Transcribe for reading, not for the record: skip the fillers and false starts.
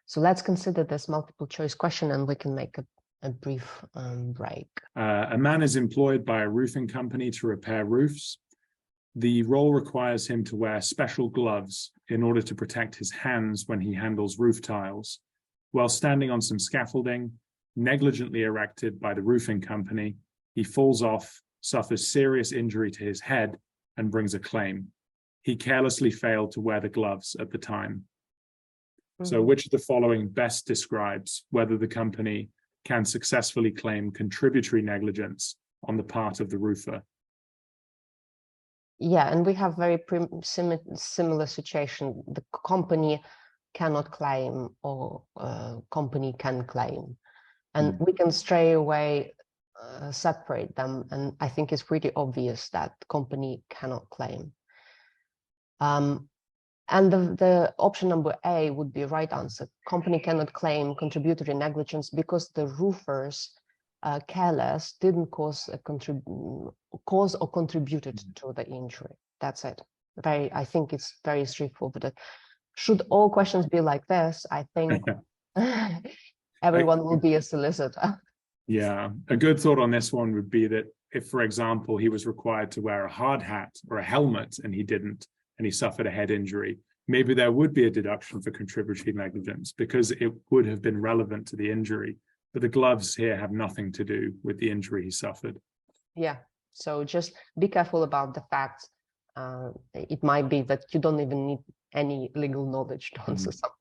So let's consider this multiple choice question and we can make a brief break. A man is employed by a roofing company to repair roofs. The role requires him to wear special gloves in order to protect his hands when he handles roof tiles. While standing on some scaffolding, negligently erected by the roofing company, he falls off, suffers serious injury to his head, and brings a claim. He carelessly failed to wear the gloves at the time. So which of the following best describes whether the company can successfully claim contributory negligence on the part of the roofer? Yeah, and we have very similar situation. The company cannot claim or company can claim. And we can straight away separate them. And I think it's pretty obvious that company cannot claim. And the option number A would be right answer. Company cannot claim contributory negligence because the roofers careless didn't cause or contributed to the injury. That's it. I think it's very straightforward. Should all questions be like this, I think everyone will be a solicitor. Yeah, a good thought on this one would be that if, for example, he was required to wear a hard hat or a helmet and he didn't, and he suffered a head injury, maybe there would be a deduction for contributory negligence because it would have been relevant to the injury. But the gloves here have nothing to do with the injury he suffered. Yeah, so just be careful about the facts. It might be that you don't even need any legal knowledge to answer something